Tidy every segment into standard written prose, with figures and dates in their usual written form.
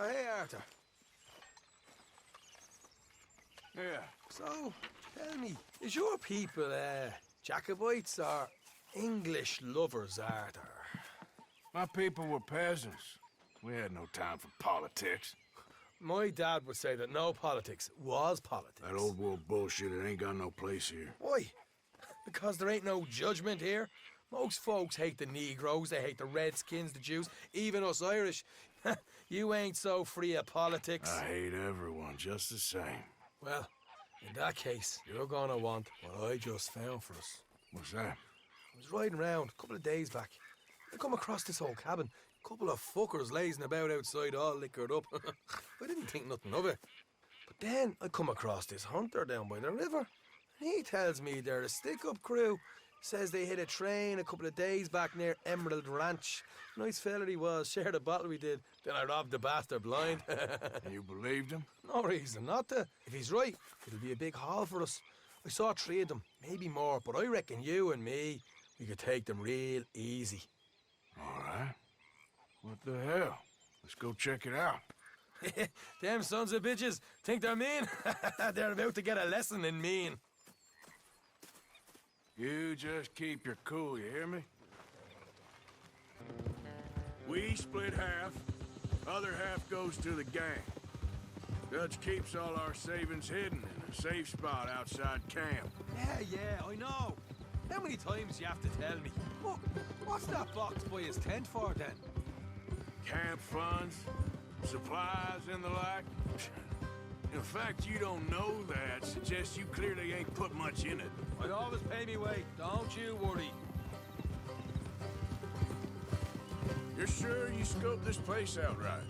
Oh, hey, Arthur. Yeah. So, tell me, is your people, Jacobites or English lovers, Arthur? My people were peasants. We had no time for politics. My dad would say that no politics was politics. That old world bullshit, it ain't got no place here. Why? Because there ain't no judgment here. Most folks hate the Negroes, they hate the Redskins, the Jews, even us Irish. You ain't so free of politics. I hate everyone just the same. Well, in that case, you're gonna want what I just found for us. What's that? I was riding around a couple of days back. I come across this old cabin. Couple of fuckers lazing about outside all liquored up. I didn't think nothing of it. But then I come across this hunter down by the river. And he tells me they're a stick-up crew. Says they hit a train a couple of days back near Emerald Ranch. Nice fella he was, shared a bottle we did. Then I robbed the bastard blind. You believed him? No reason not to. If he's right, it'll be a big haul for us. I saw 3 of them, maybe more, but I reckon you and me, we could take them real easy. All right. What the hell? Let's go check it out. Them sons of bitches think they're mean. They're about to get a lesson in mean. You just keep your cool, you hear me? We split half. Other half goes to the gang. Dutch keeps all our savings hidden in a safe spot outside camp. Yeah, I know. How many times you have to tell me? Look, what's that box by his tent for then? Camp funds, supplies, and the like. The fact you don't know that suggests you clearly ain't put much in it. I always pay me way, don't you worry. You're sure you scoped this place out right?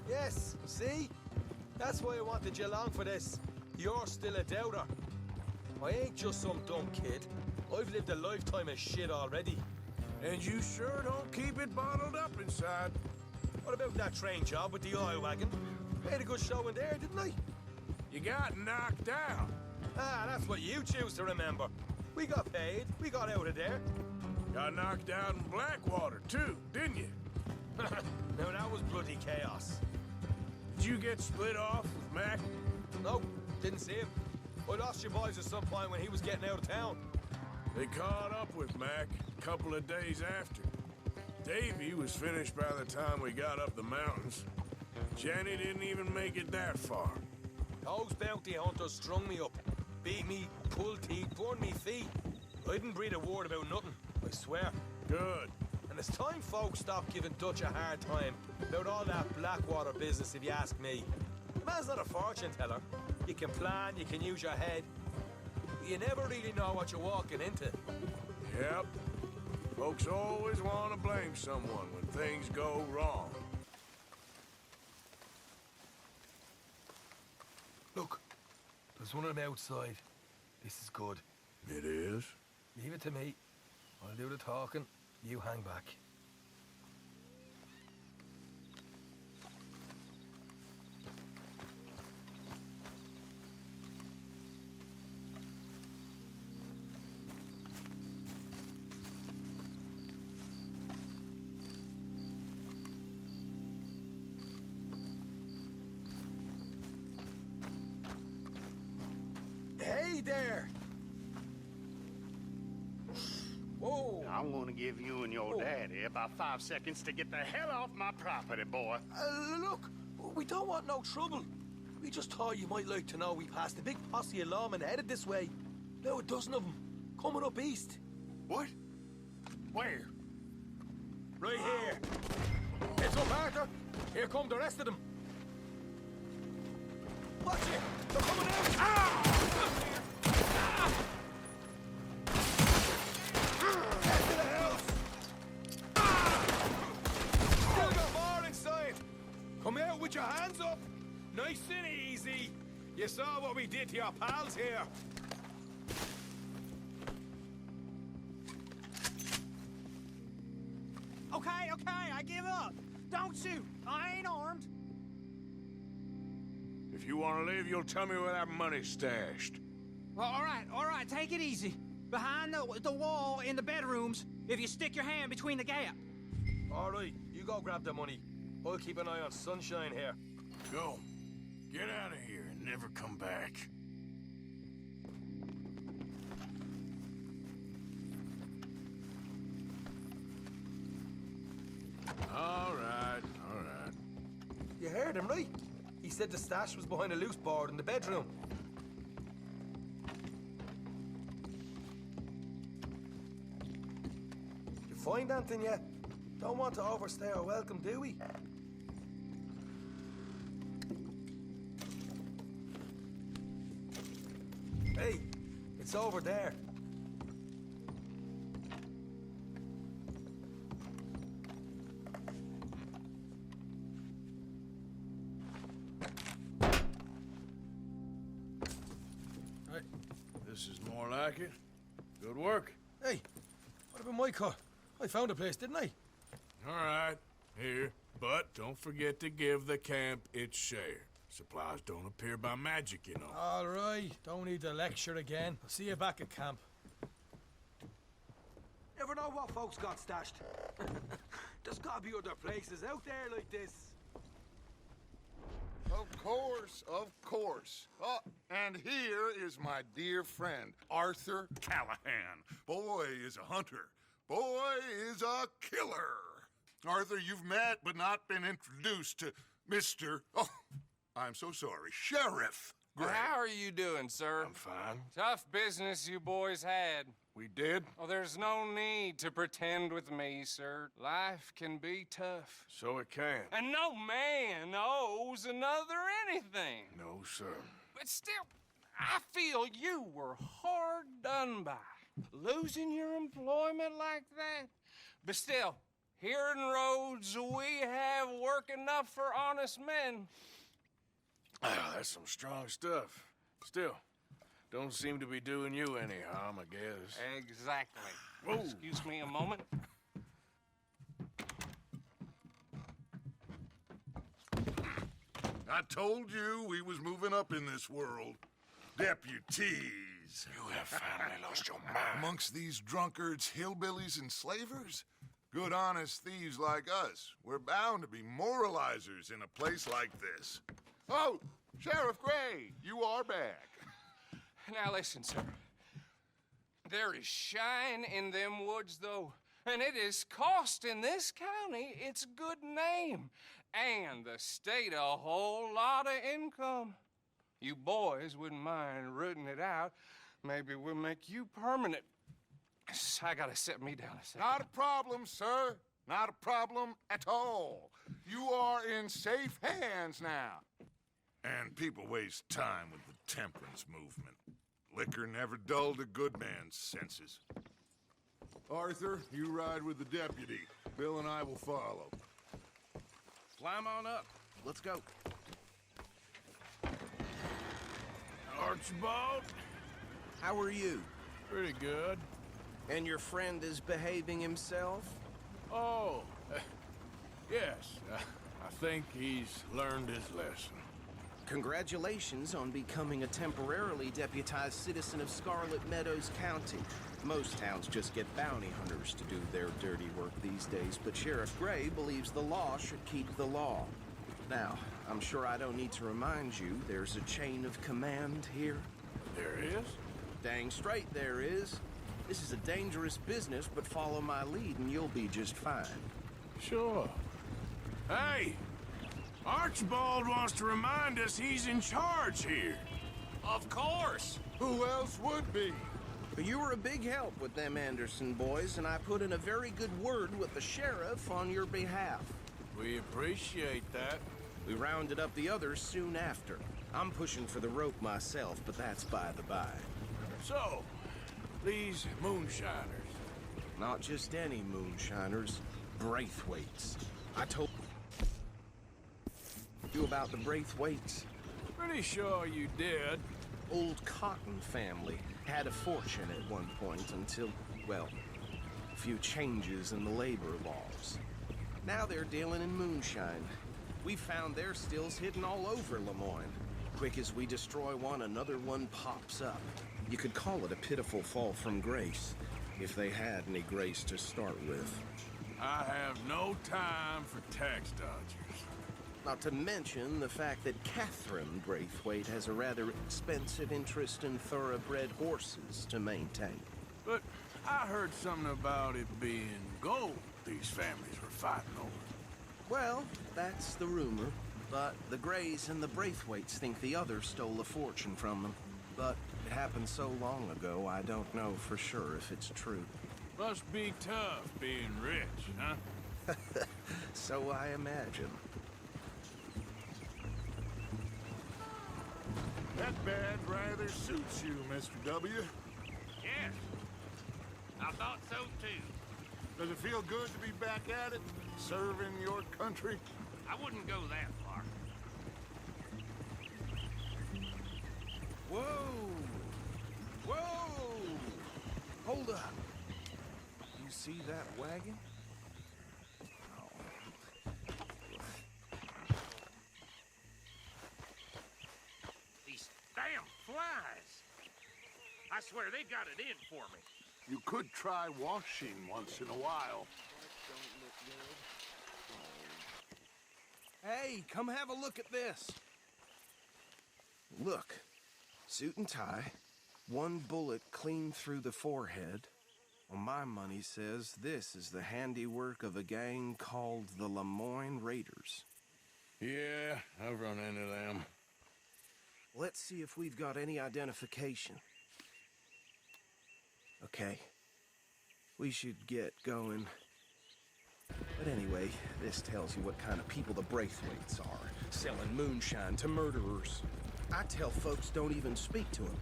Yes, see? That's why I wanted you along for this. You're still a doubter. I ain't just some dumb kid. I've lived a lifetime of shit already. And you sure don't keep it bottled up inside. What about that train job with the oil wagon? Made a good show in there, didn't I? You got knocked out. Ah, that's what you choose to remember. We got paid. We got out of there. Got knocked out in Blackwater, too, didn't you? Now, that was bloody chaos. Did you get split off with Mac? No, didn't see him. I lost your boys at some point when he was getting out of town. They caught up with Mac a couple of days after. Davy was finished by the time we got up the mountains. Jenny didn't even make it that far. Those bounty hunters strung me up. Beat me, pulled teeth, burned me feet. I didn't breathe a word about nothing, I swear. Good. And it's time folks stopped giving Dutch a hard time about all that Blackwater business, if you ask me. The man's not a fortune teller. You can plan, you can use your head. But you never really know what you're walking into. Yep. Folks always want to blame someone when things go wrong. Look, there's one of them outside. This is good. It is? Leave it to me. I'll do the talking. You hang back. Hey there! Whoa! I'm gonna give you and your daddy about 5 seconds to get the hell off my property, boy. Look, we don't want no trouble. We just thought you might like to know we passed a big posse of lawmen headed this way. Now a dozen of them, coming up east. What? Where? Right here. Heads up, Arthur. Here come the rest of them. Watch it! They're coming out! Ah! Head to the house! Still got more inside! Come out with your hands up! Nice and easy! You saw what we did to your pals here! Okay, I give up. Don't shoot. I ain't armed. If you want to live, you'll tell me where that money's stashed. Well, all right, take it easy. Behind the wall in the bedrooms, if you stick your hand between the gap. All right, you go grab the money. I'll keep an eye on Sunshine here. Go. Get out of here and never come back. All right, all right. You heard him, right? He said the stash was behind a loose board in the bedroom. You find anything yet? Don't want to overstay our welcome, do we? Hey, it's over there. This is more like it. Good work. Hey, what about my cut? I found a place, didn't I? All right, here. But don't forget to give the camp its share. Supplies don't appear by magic, you know. All right, don't need to lecture again. I'll see you back at camp. Never know what folks got stashed. There's gotta be other places out there like this. Of course, of course. Oh, and here is my dear friend, Arthur Callahan. Boy is a hunter. Boy is a killer. Arthur, you've met but not been introduced to Mr. Oh, I'm so sorry, Sheriff Gray. How are you doing, sir? I'm fine. Tough business you boys had. We did? Oh, there's no need to pretend with me, sir. Life can be tough. So it can. And no man owes another anything. No, sir. But still, I feel you were hard done by. Losing your employment like that. But still, here in Rhodes, we have work enough for honest men. Ah, that's some strong stuff. Still, don't seem to be doing you any harm, I guess. Exactly. Whoa. Excuse me a moment. I told you we was moving up in this world. Deputies. You have finally lost your mind. Amongst these drunkards, hillbillies, and slavers? Good, honest thieves like us. We're bound to be moralizers in a place like this. Oh, Sheriff Gray, you are back. Now listen, sir. There is shine in them woods, though, and it is costing this county its good name and the state a whole lot of income. You boys wouldn't mind rooting it out. Maybe we'll make you permanent. I gotta set me down a second. Not a problem, sir. Not a problem at all. You are in safe hands now. And people waste time with the temperance movement. Liquor never dulled a good man's senses. Arthur, you ride with the deputy. Bill and I will follow. Climb on up. Let's go. Archibald? How are you? Pretty good. And your friend is behaving himself? Oh, yes. I think he's learned his lesson. Congratulations on becoming a temporarily deputized citizen of Scarlet Meadows County. Most towns just get bounty hunters to do their dirty work these days, but Sheriff Gray believes the law should keep the law. Now, I'm sure I don't need to remind you there's a chain of command here. There is? Dang straight there is. This is a dangerous business, but follow my lead and you'll be just fine. Sure. Hey! Archibald wants to remind us he's in charge here. Of course. Who else would be? But you were a big help with them Anderson boys, and I put in a very good word with the sheriff on your behalf. We appreciate that. We rounded up the others soon after. I'm pushing for the rope myself, but that's by the by. So, these moonshiners. Not just any moonshiners, Braithwaites. I told you about the Braithwaites. Pretty sure you did. Old Cotton family had a fortune at one point until, well, a few changes in the labor laws. Now they're dealing in moonshine. We found their stills hidden all over Lemoyne. Quick as we destroy one, another one pops up. You could call it a pitiful fall from grace, if they had any grace to start with. I have no time for tax dodgers. Not to mention the fact that Catherine Braithwaite has a rather expensive interest in thoroughbred horses to maintain. But I heard something about it being gold these families were fighting over. Well, that's the rumor. But the Greys and the Braithwaites think the others stole a fortune from them. But it happened so long ago, I don't know for sure if it's true. Must be tough being rich, huh? So I imagine. That bed rather suits you, Mr. W. Yes. I thought so, too. Does it feel good to be back at it, serving your country? I wouldn't go that far. Whoa! Whoa! Hold up. You see that wagon? These damn flies. I swear they got it in for me. You could try washing once in a while. Hey, come have a look at this. Look, suit and tie, one bullet clean through the forehead. Well, my money says this is the handiwork of a gang called the Lemoyne Raiders. Yeah, I've run into them. Let's see if we've got any identification. Okay, we should get going. But anyway, this tells you what kind of people the Braithwaites are, selling moonshine to murderers. I tell folks don't even speak to them.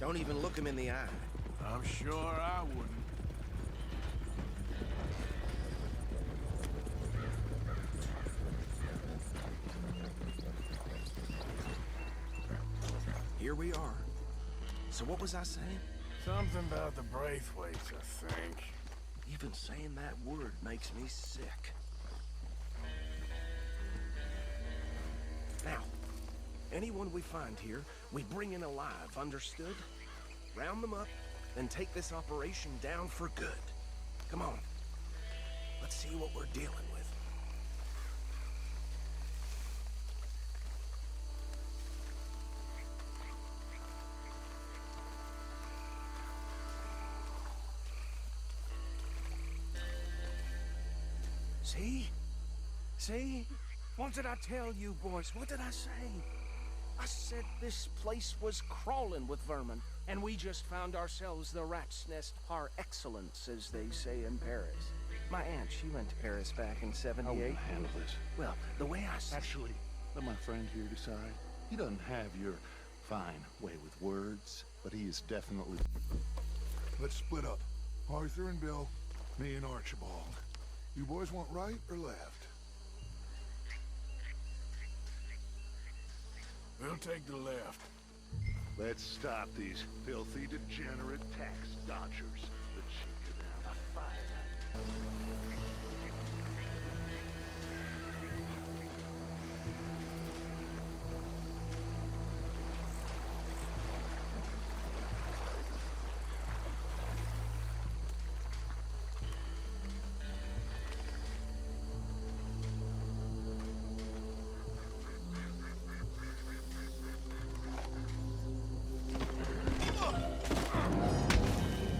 Don't even look them in the eye. I'm sure I wouldn't. Here we are. So what was I saying? Something about the Braithwaites, I think. Even saying that word makes me sick. Now, anyone we find here, we bring in alive, understood? Round them up, and take this operation down for good. Come on. Let's see what we're dealing with. See? See? What did I tell you, boys? What did I say? I said this place was crawling with vermin, and we just found ourselves the rat's nest par excellence, as they say in Paris. My aunt, she went to Paris back in '78. How will you handle this? Well, the way I see Actually, let my friend here decide. He doesn't have your fine way with words, but he is definitely... Let's split up. Arthur and Bill, me and Archibald. You boys want right or left? We'll take the left. Let's stop these filthy, degenerate tax dodgers. The cheek of them. A fire.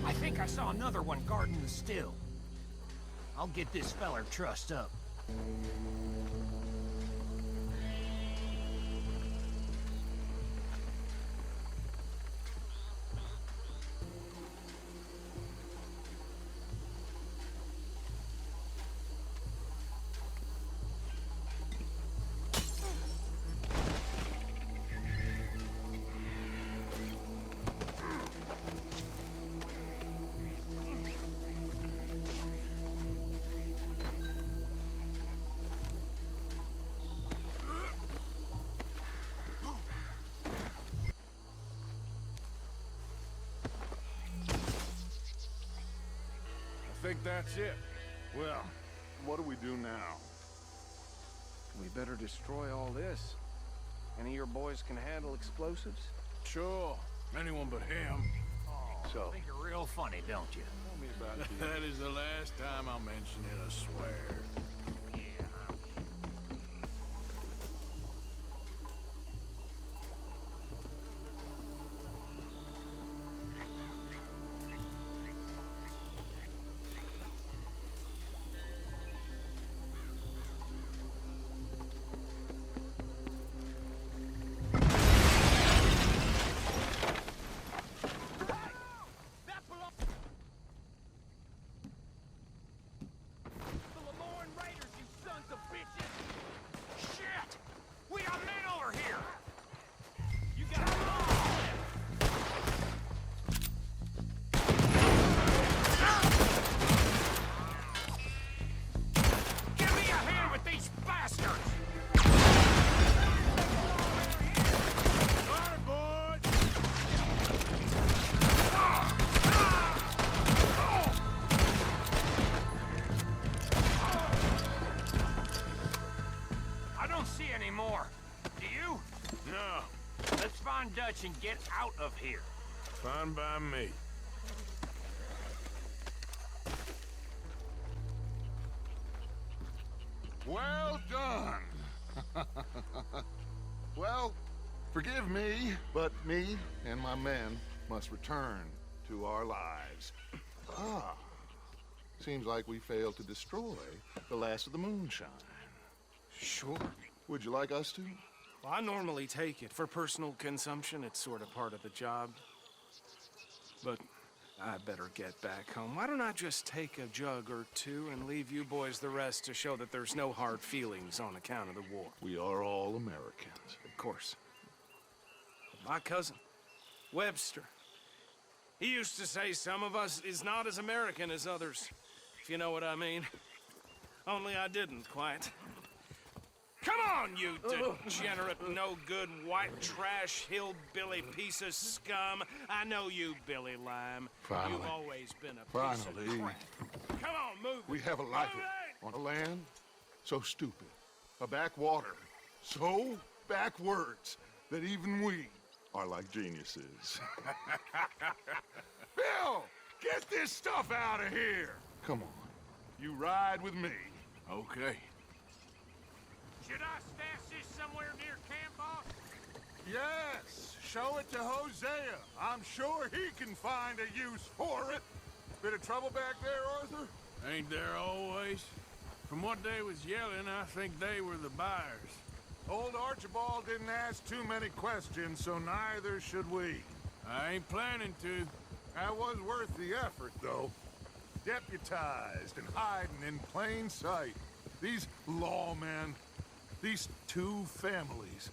I think I saw another one guarding the still. I'll get this feller trussed up. I think that's it. Well, what do we do now? we better destroy all this. Any of your boys can handle explosives? Sure. Anyone but him. So, Think you're real funny, don't you? tell me about the... That is the last time I'll mention it, I swear. Let's find Dutch and get out of here. Fine by me. Well done. Well, forgive me, but me and my men must return to our lives. Ah, seems like we failed to destroy the last of the moonshine. Sure. Would you like us to? Well, I normally take it. For personal consumption, it's sort of part of the job. But I better get back home. Why don't I just take a jug or two and leave you boys the rest to show that there's no hard feelings on account of the war? We are all Americans. Of course. My cousin, Webster, he used to say some of us is not as American as others, if you know what I mean. Only I didn't quite. Come on, you degenerate, no-good, white trash, hillbilly piece of scum. I know you, Billy Lime. Finally. You've always been a piece of crap. Come on, move We it. have a life Move it! on a land so stupid, a backwater so backwards that even we are like geniuses. Bill, get this stuff out of here! Come on, you ride with me. Okay. Should I stash this somewhere near camp, boss? Yes, show it to Hosea. I'm sure he can find a use for it. Bit of trouble back there, Arthur? Ain't there always? From what they was yelling, I think they were the buyers. Old Archibald didn't ask too many questions, so neither should we. I ain't planning to. That was worth the effort, though. Deputized and hiding in plain sight. These lawmen, these two families.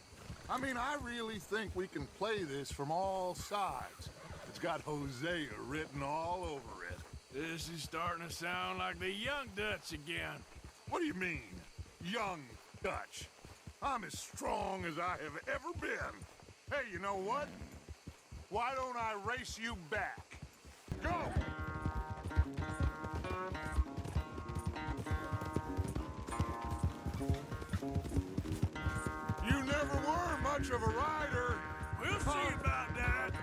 I mean, I really think we can play this from all sides. It's got Hosea written all over it. This is starting to sound like the young Dutch again. What do you mean, young Dutch? I'm as strong as I have ever been. Hey, you know what? Why don't I race you back? Go! You never were much of a rider. We'll see about that.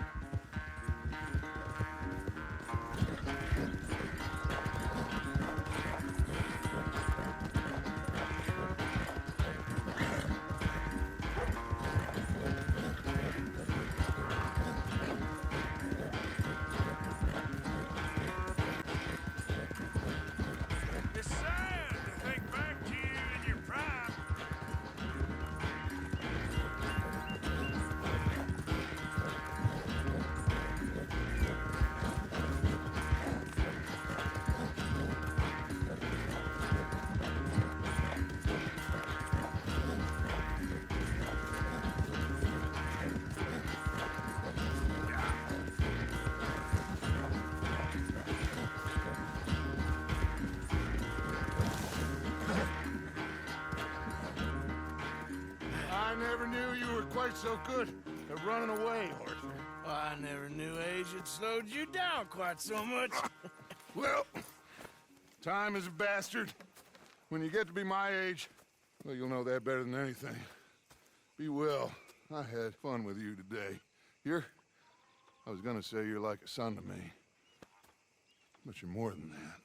It's sad to think back to you in your prime. I never knew you were quite so good at running away, Arthur. I never knew age had slowed you down quite so much. Well, time is a bastard. When you get to be my age, well, you'll know that better than anything. Be well. I had fun with you today. I was gonna say you're like a son to me. But you're more than that.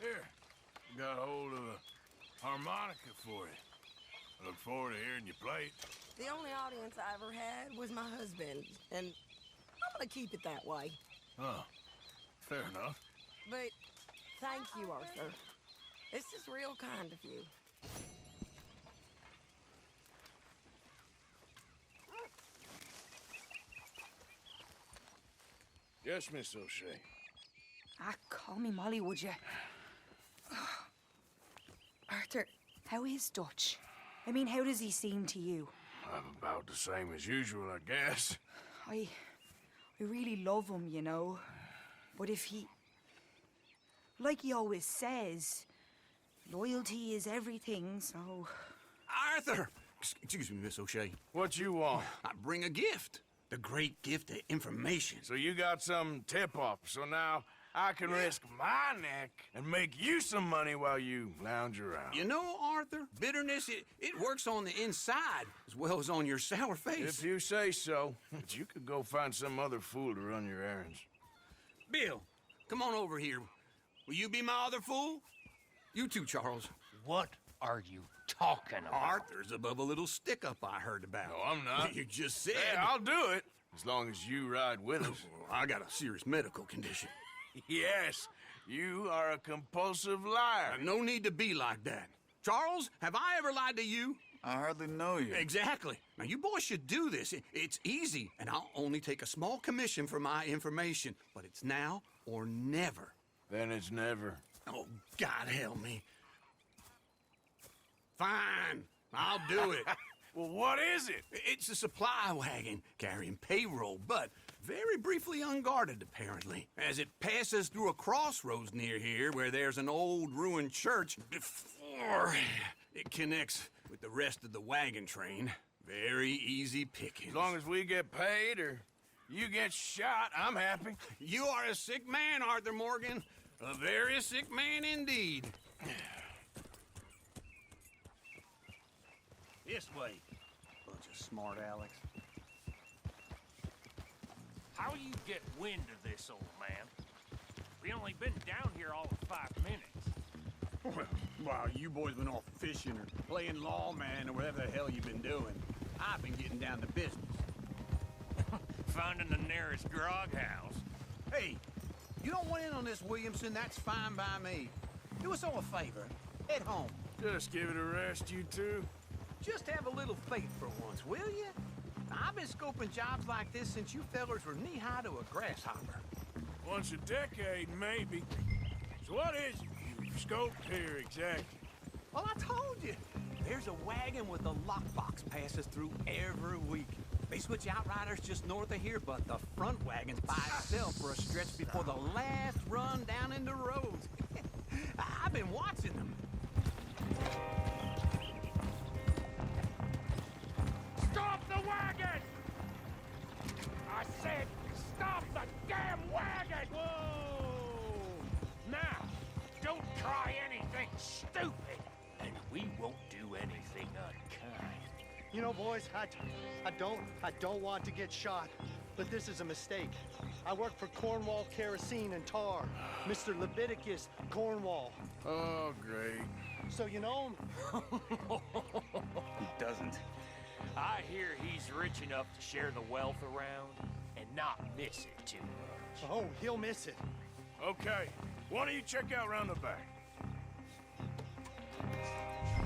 Here, got a hold of a harmonica for you. I look forward to hearing you play it. The only audience I ever had was my husband, and I'm gonna keep it that way. Oh, fair enough. But thank you, Arthur. This is real kind of you. Yes, Miss O'Shea. Ah, call me Molly, would you? Arthur, how is Dutch? I mean, how does he seem to you? I'm about the same as usual, I guess. I really love him, you know. But if he... Like he always says, loyalty is everything, so... Arthur! Excuse me, Miss O'Shea. What you want? I bring a gift. The great gift of information. So you got some tip-off, so now I can risk my neck and make you some money while you lounge around. You know, Arthur, bitterness, it works on the inside as well as on your sour face. If you say so, but you could go find some other fool to run your errands. Bill, come on over here. Will you be my other fool? You too, Charles. What are you talking about? Arthur's above a little stick-up I heard about. No, I'm not. You just said... Hey, I'll do it, as long as you ride with us. I got a serious medical condition. Yes, you are a compulsive liar. No need to be like that. Charles, have I ever lied to you? I hardly know you. Exactly. Now, you boys should do this. It's easy, and I'll only take a small commission for my information. But it's now or never. Then it's never. Oh, God help me. Fine, I'll do it. Well, what is it? It's a supply wagon carrying payroll, but very briefly unguarded, apparently. As it passes through a crossroads near here where there's an old ruined church before it connects with the rest of the wagon train. Very easy pickings. As long as we get paid or you get shot, I'm happy. You are a sick man, Arthur Morgan. A very sick man indeed. This way. Bunch of smart Alex. How you get wind of this, old man? We only been down here all of 5 minutes. Well, while you boys been off fishing or playing lawman or whatever the hell you've been doing, I've been getting down to business. Finding the nearest grog house. Hey, you don't want in on this, Williamson, that's fine by me. Do us all a favor. Head home. Just give it a rest, you two. Just have a little faith for once, will you? I've been scoping jobs like this since you fellers were knee-high to a grasshopper. Once a decade, maybe. So what is it you've scoped here exactly? Well, I told you. There's a wagon with a lockbox passes through every week. They switch outriders just north of here, but the front wagon's by itself for a stretch before the last run down into roads. I've been watching them. Stop the wagon! I said, stop the damn wagon! Whoa! Now, don't try anything stupid, and we won't do anything unkind. You know, boys, I don't want to get shot, but this is a mistake. I work for Cornwall Kerosene and Tar, Mr. Leviticus Cornwall. Oh, great. So you know him? He doesn't. I hear he's rich enough to share the wealth around and not miss it too much. Oh, he'll miss it. Okay, why don't you check out round the back?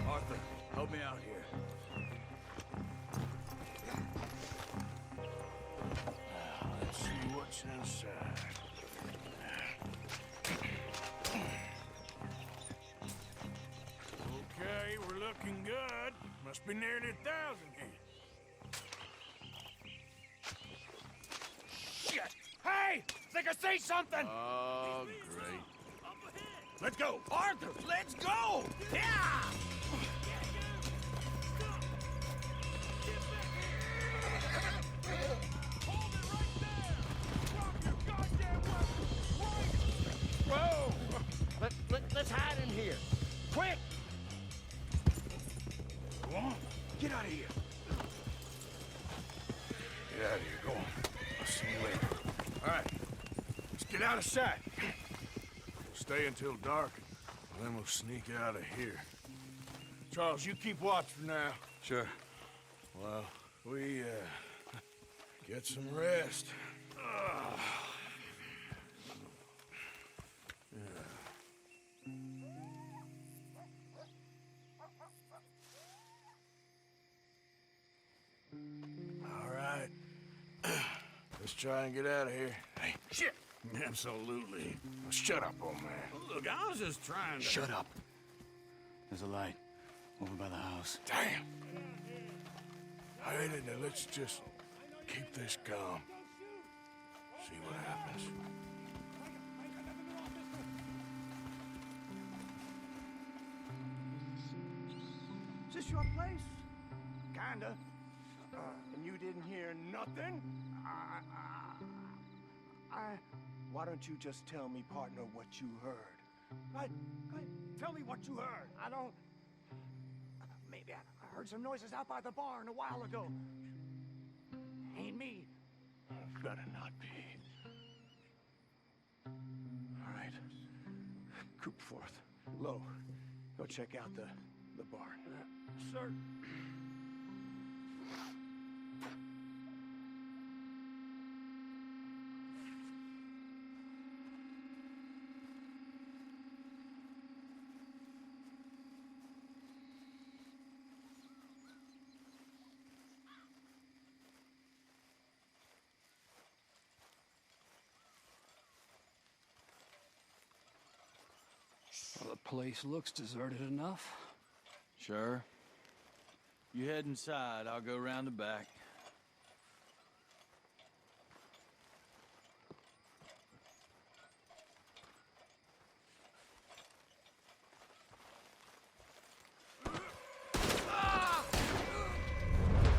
Arthur, help me out here. Let's see what's inside. Okay, we're looking good. Must be nearly 1,000 here. Shit! Hey! Think I see something! Oh, great. Let's go! Arthur, let's go! Yeah! Whoa! Let's hide in here. Quick! Go on. Get out of here. Get out of here. Go on. I'll see you later. All right. Let's get out of sight. We'll stay until dark, and then we'll sneak out of here. Charles, you keep watch for now. Sure. Well, we, get some rest. All right. Let's try and get out of here. Hey, shit! Absolutely. Shut up, old man. Look, I was just trying to... Shut up. There's a light over by the house. Damn. Hey, now let's just keep this calm. See what happens. Is this your place? Kinda. And you didn't hear nothing? Why don't you just tell me, partner, what you heard? Tell me what you heard. I don't... Maybe I heard some noises out by the barn a while ago. Ain't me. Better not be. All right. Coop forth. Low, go check out the barn. Sir. Well, the place looks deserted enough. Sure. You head inside, I'll go round the back.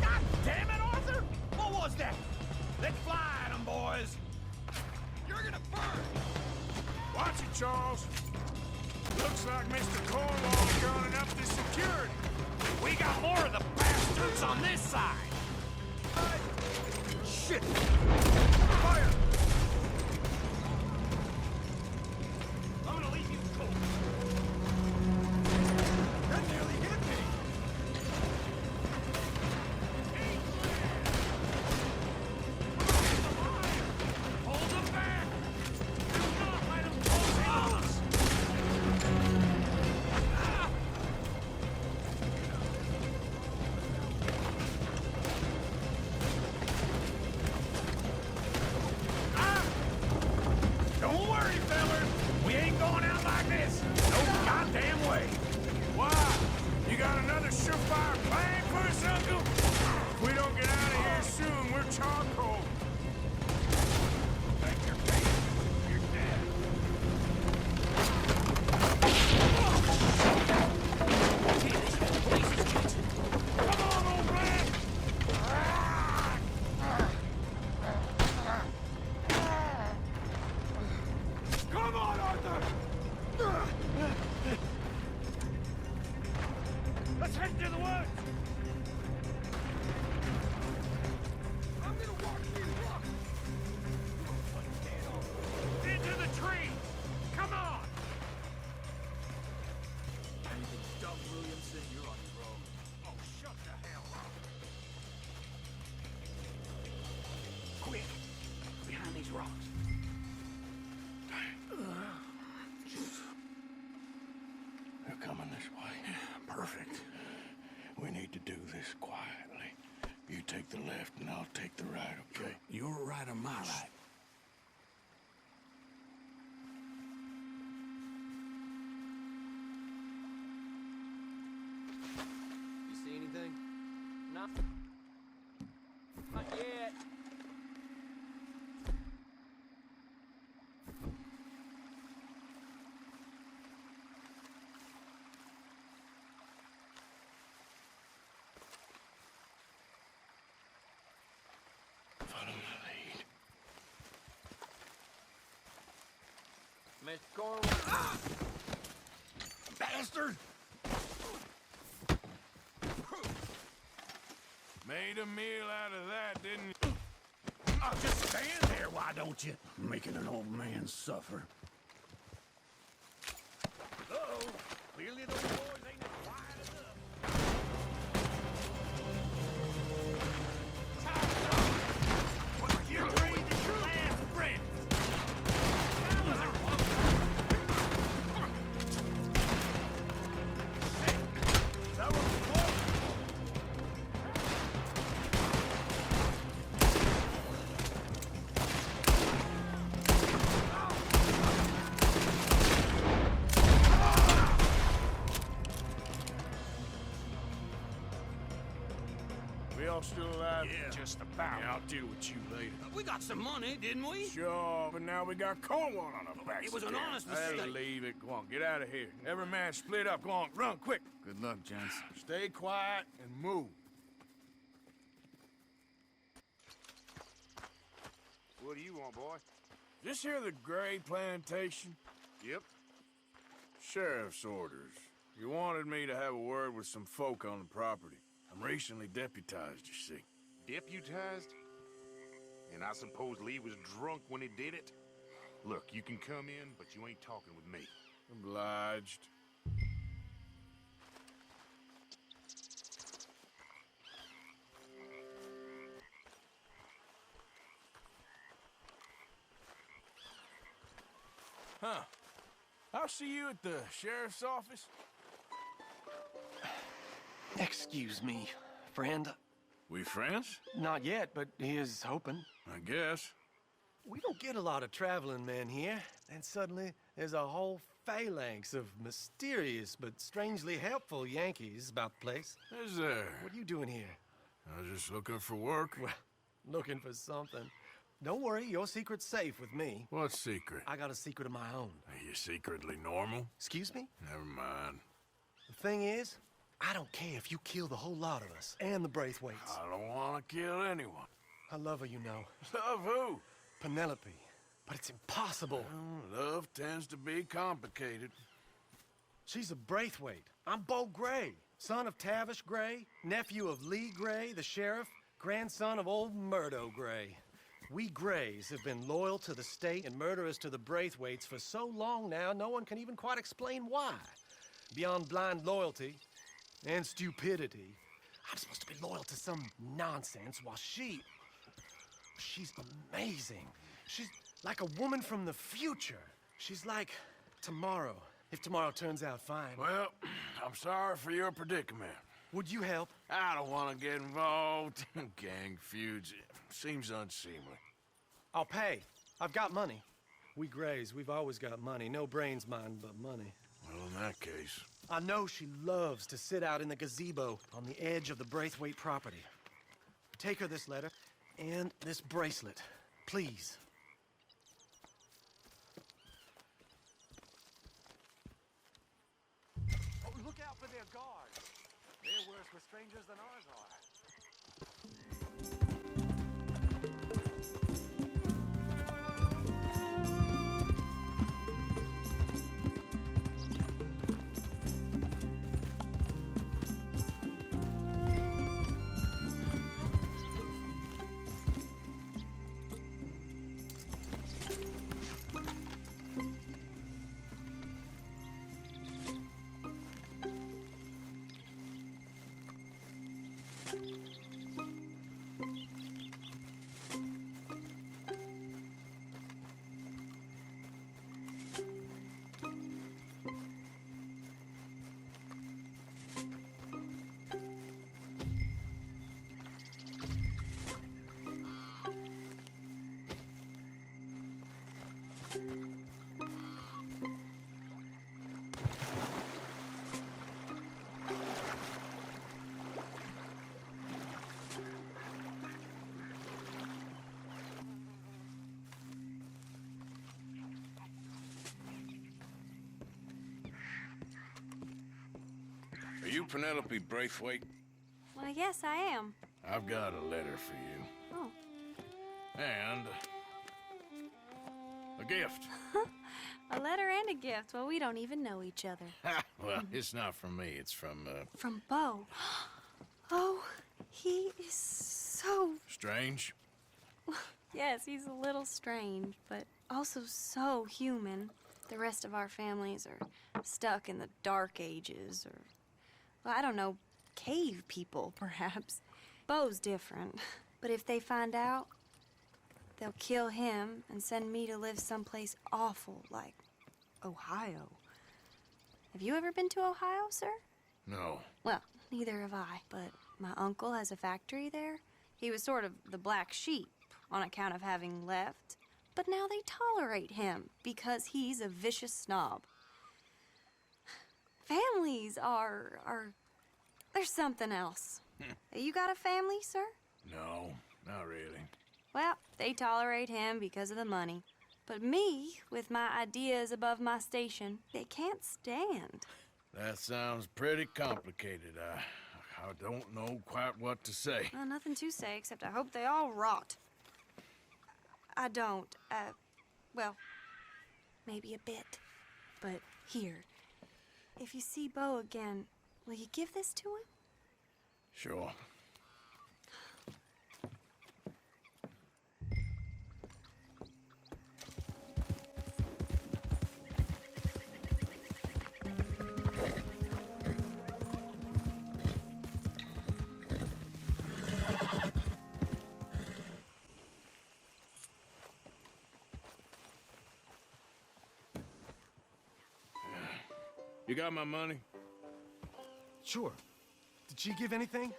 God damn it, Arthur! What was that? Let's fly at 'em, boys. You're gonna burn! Watch it, Charles. Looks like Mr. Cornwall's gone up the security. We got more of the bastards on this side. Shit! Fire! I'm gonna leave you cold. That nearly hit me. Hold them back. Do not let them close in on us. Don't worry, fellas. We ain't going out like this. No goddamn way. Why? You got another surefire plan for us, Uncle? If we don't get out of here soon, we're charcoal. Thank your face. You're dead. Come on, old man! Come on, Arthur! Let's head to the woods. I'm gonna walk these rocks. Into the trees. Come on. Anything Doug Williamson, you're on your own. Oh, shut the hell up. Quick. Behind these rocks. They're coming this way. Perfect. We need to do this quietly. You take the left and I'll take the right, okay? You're right on my right. You see anything? No. Not yet. Follow my lead. Mr. Cornwall. Bastard! Made a meal out of that, didn't you? Oh, just stand there, why don't you? Making an old man suffer. Uh-oh. Clearly those boys ain't as quiet enough. You're afraid that your last friend. That was close. We all still alive? Yeah, Just about. Yeah, I'll deal with you later. We got some money, didn't we? Sure, but now we got Cornwall on our backs. It was an again. honest Hey, mistake. leave it. Go on, get out of here. Every man split up. Go on, run quick. Good luck, gents. Stay quiet and move. What do you want, boy? This here the Gray Plantation? Yep. Sheriff's orders. You wanted me to have a word with some folk on the property. I'm recently deputized, you see. Deputized? And I suppose Lee was drunk when he did it? Look, you can come in, but you ain't talking with me. Obliged. Huh. I'll see you at the sheriff's office. Excuse me, friend. We friends? Not yet, but here's hoping. I guess. We don't get a lot of traveling men here, and suddenly there's a whole phalanx of mysterious but strangely helpful Yankees about the place. Is there? What are you doing here? I was just looking for work. Well, looking for something. Don't worry, your secret's safe with me. What secret? I got a secret of my own. Are you secretly normal? Excuse me? Never mind. The thing is, I don't care if you kill the whole lot of us, and the Braithwaites. I don't want to kill anyone. I love her, you know. Love who? Penelope. But it's impossible. Well, love tends to be complicated. She's a Braithwaite. I'm Bo Gray, son of Tavish Gray, nephew of Lee Gray, the sheriff, grandson of old Murdo Gray. We Grays have been loyal to the state and murderers to the Braithwaites for so long now, no one can even quite explain why. Beyond blind loyalty and stupidity, I'm supposed to be loyal to some nonsense while she's amazing. She's like a woman from the future. She's like tomorrow, if tomorrow turns out fine. Well, I'm sorry for your predicament. Would you help? I don't want to get involved in gang feuds. Seems unseemly. I'll pay. I've got money. We Grays, we've always got money. No brains, mind, but money. Well, in that case... I know she loves to sit out in the gazebo on the edge of the Braithwaite property. Take her this letter and this bracelet, please. Oh, look out for their guards. They're worse with strangers than ours are. Are you Penelope Braithwaite? Well, yes, I am. I've got a letter for you. Oh. And... a gift. A letter and a gift. Well, we don't even know each other. Well, it's not from me. It's from, From Bo. Oh, he is so... Strange? Yes, he's a little strange, but also so human. The rest of our families are stuck in the Dark Ages, or... well, I don't know, cave people, perhaps. Bo's different. But if they find out, they'll kill him and send me to live someplace awful, like Ohio. Have you ever been to Ohio, sir? No. Well, neither have I, but my uncle has a factory there. He was sort of the black sheep on account of having left, but now they tolerate him because he's a vicious snob. Families are there's something else. You got a family, sir? No, not really. Well, they tolerate him because of the money. But me, with my ideas above my station, they can't stand. That sounds pretty complicated. I don't know quite what to say. Well, nothing to say, except I hope they all rot. I don't. Well, maybe a bit. But here, if you see Bo again, will you give this to him? Sure. You got my money? Sure. Did she give anything?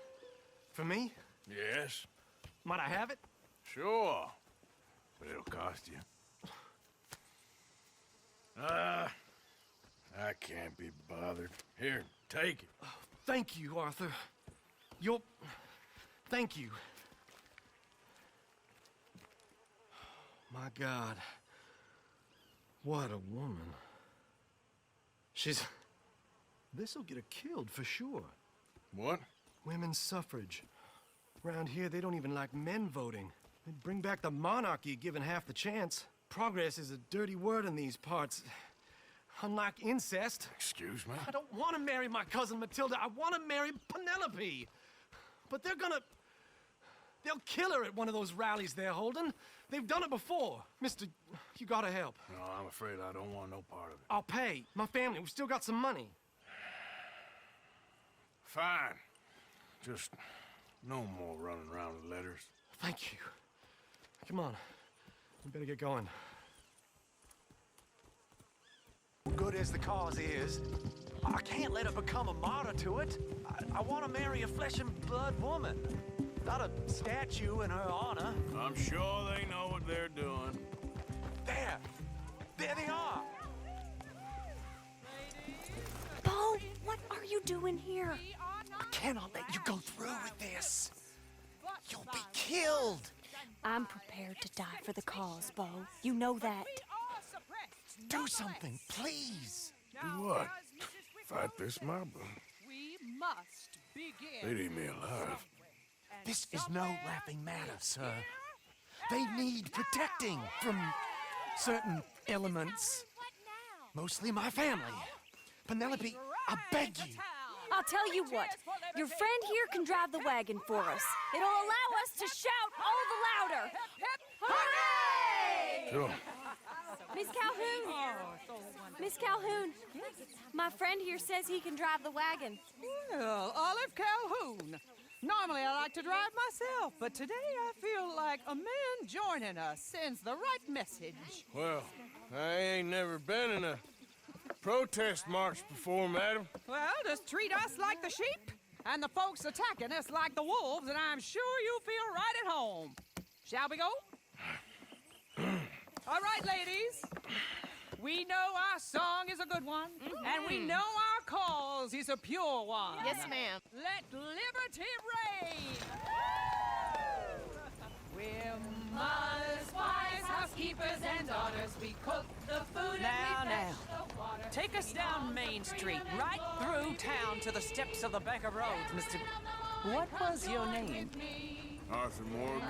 For me? Yes. Might I have it? Sure. But it'll cost you. I can't be bothered. Here, take it. Thank you, Arthur. Thank you. My God. What a woman. This'll get her killed for sure. What? Women's suffrage. Around here, they don't even like men voting. They'd bring back the monarchy given half the chance. Progress is a dirty word in these parts. Unlike incest. Excuse me? I don't want to marry my cousin Matilda. I want to marry Penelope. But they'll kill her at one of those rallies they're holding. They've done it before. Mister, you gotta help. No, I'm afraid I don't want no part of it. I'll pay. My family, we've still got some money. Fine. Just no more running around with letters. Thank you. Come on. We better get going. Good as the cause is, I can't let her become a martyr to it. I want to marry a flesh and blood woman, not a statue in her honor. I'm sure they know what they're doing. There they are. Bo, what are you doing here? I cannot let you go through with this. You'll be killed. I'm prepared to die for the cause, Bo. You know that. Do something, please. Do what? Fight this mob? We must begin. They'd eat me alive. This is no laughing matter, sir. They need protecting from certain elements. Mostly my family. Penelope, I beg you. I'll tell you what. Your friend here can drive the wagon for us. It'll allow us to shout all the louder. Hooray! Sure. Miss Calhoun! Miss Calhoun, my friend here says he can drive the wagon. Well, Olive Calhoun. Normally I like to drive myself, but today I feel like a man joining us sends the right message. Well, I ain't never been in a protest march before, madam. Well, just treat us like the sheep, and the folks attacking us like the wolves, and I'm sure you'll feel right at home. Shall we go? All right, ladies. We know our song is a good one, and we know our cause is a pure one. Yes, ma'am. Let liberty reign. We're mothers, wives, housekeepers, and daughters. We cook the food and we fetch the water. Take us down Main Street, right through town to the steps of the Bank of Roads, Mr. What was your name? Arthur Morgan.